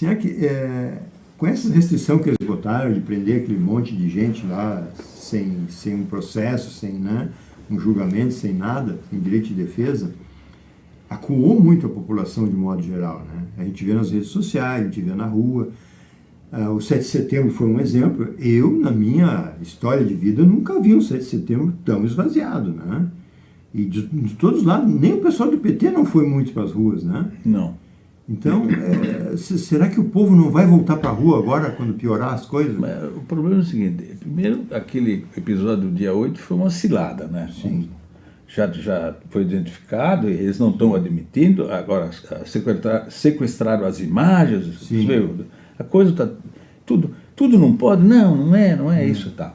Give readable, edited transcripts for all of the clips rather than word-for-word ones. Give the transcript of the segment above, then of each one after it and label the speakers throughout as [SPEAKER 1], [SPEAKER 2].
[SPEAKER 1] Será que, com essa restrição que eles botaram de prender aquele monte de gente lá, sem um processo, sem, né, um julgamento, sem nada, sem direito de defesa, acuou muito a população de modo geral, né? A gente vê nas redes sociais, a gente vê na rua. O 7 de setembro foi um exemplo. Eu, na minha história de vida, nunca vi um 7 de setembro tão esvaziado, né? E de todos os lados, nem o pessoal do PT não foi muito para as ruas, né?
[SPEAKER 2] Não.
[SPEAKER 1] Então, será que o povo não vai voltar para a rua agora, quando piorar as coisas?
[SPEAKER 2] Mas o problema é o seguinte, primeiro, aquele episódio do dia 8 foi uma cilada, né?
[SPEAKER 1] Sim.
[SPEAKER 2] Já foi identificado, eles não estão admitindo, agora sequestraram as imagens,
[SPEAKER 1] Sim.
[SPEAKER 2] a coisa está... Tudo não pode? Não é isso, tá.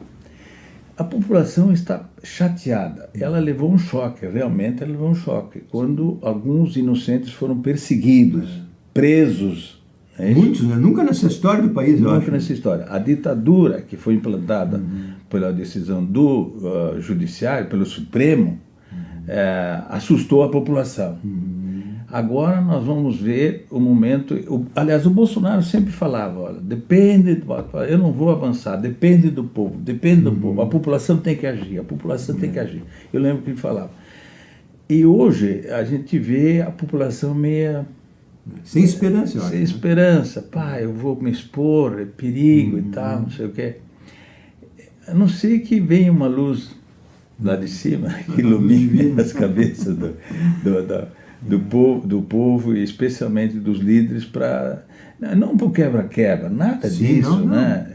[SPEAKER 2] A população está chateada, ela levou um choque, realmente ela levou um choque, quando alguns inocentes foram perseguidos, presos.
[SPEAKER 1] Muitos, né? Nunca nessa história do país, eu acho.
[SPEAKER 2] Nunca nessa história. A ditadura que foi implantada pela decisão do Judiciário, pelo Supremo, assustou a população. Agora nós vamos ver o momento... aliás, o Bolsonaro sempre falava, olha, depende, eu não vou avançar, depende do povo, a população tem que agir, a população tem que agir. Eu lembro que ele falava. E hoje a gente vê a população meia...
[SPEAKER 1] Sem esperança, eu acho.
[SPEAKER 2] Sem esperança. Pá, eu vou me expor, é perigo e tal, não sei o quê. A não ser que venha uma luz lá de cima que ilumine as cabeças do povo e especialmente dos líderes para... Não para o quebra-quebra, nada disso,
[SPEAKER 1] não.
[SPEAKER 2] né?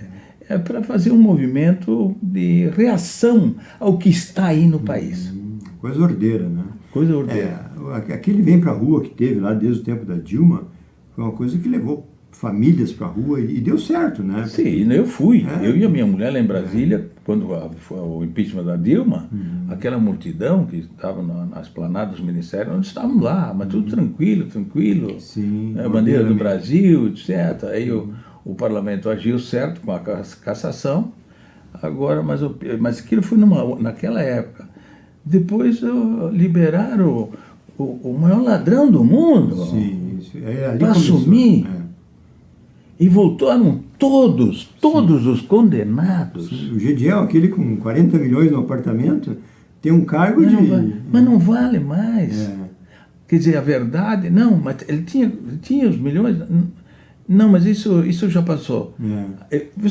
[SPEAKER 2] É para fazer um movimento de reação ao que está aí no país.
[SPEAKER 1] Coisa ordeira, né?
[SPEAKER 2] Coisa ordeira.
[SPEAKER 1] Aquele vem para a rua que teve lá desde o tempo da Dilma, foi uma coisa que levou famílias para a rua e deu certo, né?
[SPEAKER 2] Sim, eu fui. Eu e a minha mulher lá em Brasília, quando foi o impeachment da Dilma, aquela multidão que estava na esplanada dos ministérios, nós estávamos lá, mas tudo tranquilo.
[SPEAKER 1] Sim,
[SPEAKER 2] a bandeira do Brasil, etc. Aí o parlamento agiu certo com a cassação, agora, mas aquilo foi naquela época. Depois liberaram o maior ladrão do mundo para assumir. E voltaram todos os condenados.
[SPEAKER 1] Sim. O Gediel, aquele com 40 milhões no apartamento, tem um cargo
[SPEAKER 2] mas não vale mais. Quer dizer, a verdade... Não, mas ele tinha os milhões... Não, mas isso já passou.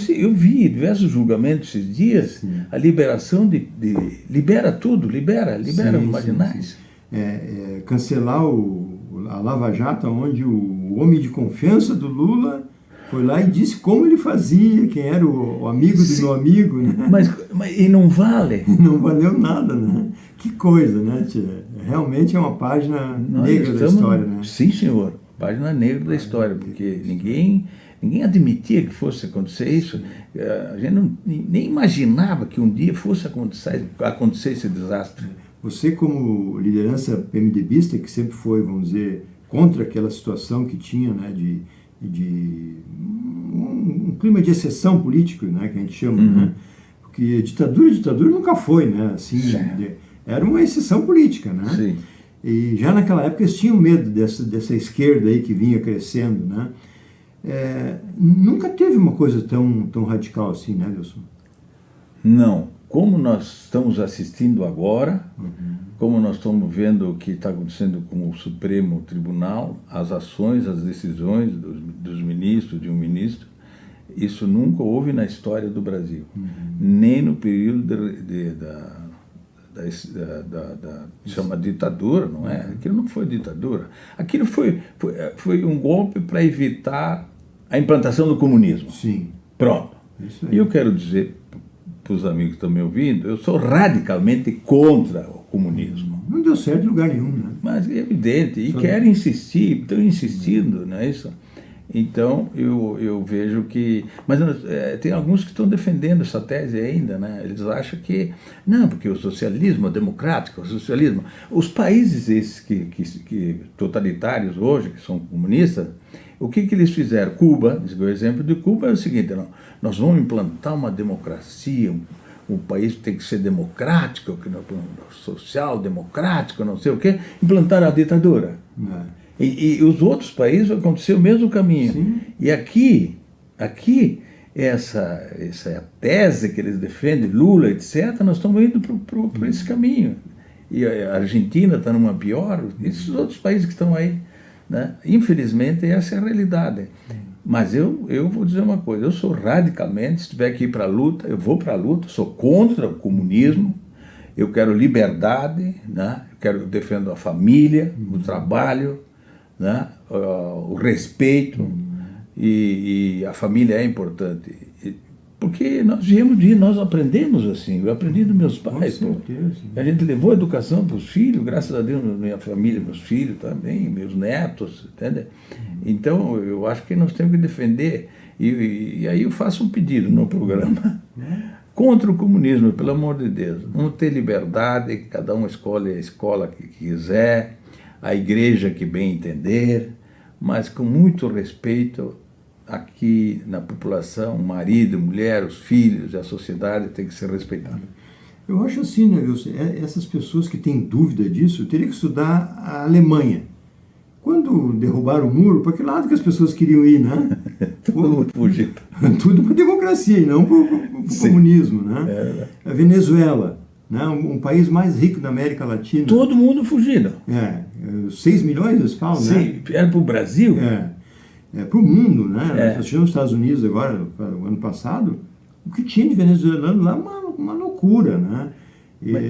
[SPEAKER 2] Eu vi diversos julgamentos esses dias, a liberação libera tudo, libera marginais.
[SPEAKER 1] Cancelar a Lava Jato, onde o homem de confiança do Lula foi lá e disse como ele fazia, quem era o amigo do meu amigo. Né?
[SPEAKER 2] Mas e não vale?
[SPEAKER 1] Não valeu nada, né? Que coisa, né, tia? Realmente é uma página negra da história, né?
[SPEAKER 2] Sim, senhor. Página negra da história, porque ninguém admitia que fosse acontecer isso. A gente nem imaginava que um dia fosse acontecer esse desastre.
[SPEAKER 1] Você, como liderança PMDBista, que sempre foi, vamos dizer, contra aquela situação que tinha, né, de um clima de exceção político, né, que a gente chama, né? Porque ditadura nunca foi, né? Assim, era uma exceção política, né?
[SPEAKER 2] Sim.
[SPEAKER 1] E já naquela época eles tinham medo dessa esquerda aí que vinha crescendo, né? Nunca teve uma coisa tão radical assim, né, Wilson?
[SPEAKER 2] Não. Como nós estamos assistindo agora, como nós estamos vendo o que está acontecendo com o Supremo Tribunal, as ações, as decisões dos ministros, de um ministro, isso nunca houve na história do Brasil. Nem no período chama ditadura, não é? Aquilo não foi ditadura. Aquilo foi um golpe para evitar a implantação do comunismo.
[SPEAKER 1] Sim.
[SPEAKER 2] Pronto. E eu quero dizer para os amigos que estão me ouvindo, eu sou radicalmente contra o comunismo.
[SPEAKER 1] Não deu certo em lugar nenhum, né?
[SPEAKER 2] Mas é evidente, e querem insistir, estão insistindo, não é isso? Então, eu vejo que... Mas tem alguns que estão defendendo essa tese ainda, né? Eles acham que... Não, porque o socialismo é democrático, o socialismo... Os países esses que totalitários hoje, que são comunistas, o que eles fizeram? Cuba, o exemplo de Cuba é o seguinte, não, nós vamos implantar uma democracia, o país tem que ser democrático, social, democrático, não sei o quê, implantaram a ditadura. E os outros países vai acontecer o mesmo caminho.
[SPEAKER 1] Sim.
[SPEAKER 2] E aqui essa tese que eles defendem, Lula, etc., nós estamos indo por esse caminho. E a Argentina está numa pior, esses outros países que estão aí, né? Infelizmente, essa é a realidade. Mas eu vou dizer uma coisa, eu sou radicalmente, se tiver que ir para a luta, eu vou para a luta, sou contra o comunismo, eu quero liberdade, né? Eu defendo a família, o trabalho, né? O respeito, e a família é importante. Porque nós nós aprendemos assim, eu aprendi dos meus pais.
[SPEAKER 1] Com certeza.
[SPEAKER 2] A gente levou a educação para os filhos, graças a Deus, minha família, meus filhos também, meus netos, entende? Então, eu acho que nós temos que defender, e aí eu faço um pedido no programa, contra o comunismo, pelo amor de Deus. Vamos ter liberdade, cada um escolhe a escola que quiser, a igreja que bem entender, mas com muito respeito aqui na população, o marido, a mulher, os filhos, a sociedade tem que ser respeitada.
[SPEAKER 1] Eu acho assim, né, Wilson, essas pessoas que têm dúvida disso, teriam que estudar a Alemanha. Quando derrubaram o muro, para que lado que as pessoas queriam ir, né?
[SPEAKER 2] Todo mundo fugiu.
[SPEAKER 1] Tudo para a democracia e não para o comunismo, né? A Venezuela, né? Um país mais rico da América Latina.
[SPEAKER 2] Todo mundo fugindo.
[SPEAKER 1] 6 milhões eles falam,
[SPEAKER 2] sim,
[SPEAKER 1] né?
[SPEAKER 2] Era para o Brasil?
[SPEAKER 1] Para o mundo, né? Nós tivemos nos Estados Unidos agora, no ano passado, o que tinha de venezuelano lá, uma loucura, né?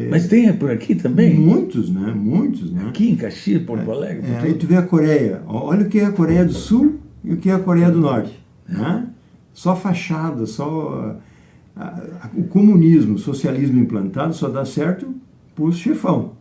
[SPEAKER 2] Mas tem por aqui também?
[SPEAKER 1] Muitos, né? Muitos, né?
[SPEAKER 2] Aqui em Caxias, Porto Alegre.
[SPEAKER 1] Aí tu vê a Coreia. Olha o que é a Coreia do Sul e o que é a Coreia do Norte. Né? Só fachada, só... o comunismo, o socialismo implantado só dá certo para os chefão.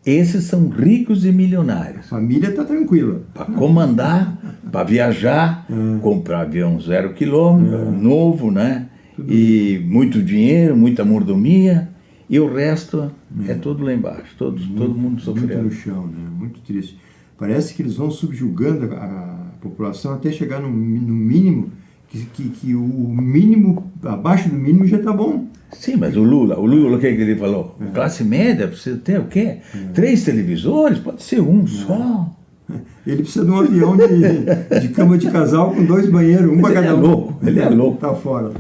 [SPEAKER 2] Esses são ricos e milionários.
[SPEAKER 1] A família está tranquila.
[SPEAKER 2] Para comandar, para viajar, comprar avião 0 quilômetro, novo, né? E muito dinheiro, muita mordomia. E o resto é tudo lá embaixo, todo mundo sofrendo.
[SPEAKER 1] Muito no chão, né? Muito triste. Parece que eles vão subjugando a população até chegar no mínimo, que o mínimo, abaixo do mínimo já está bom.
[SPEAKER 2] Sim, mas o Lula, o que ele falou? Classe média precisa ter o quê? 3 televisores? Pode ser um só.
[SPEAKER 1] Ele precisa de um avião de cama de casal com 2 banheiros, um para cada um.
[SPEAKER 2] Ele é louco.
[SPEAKER 1] Tá fora.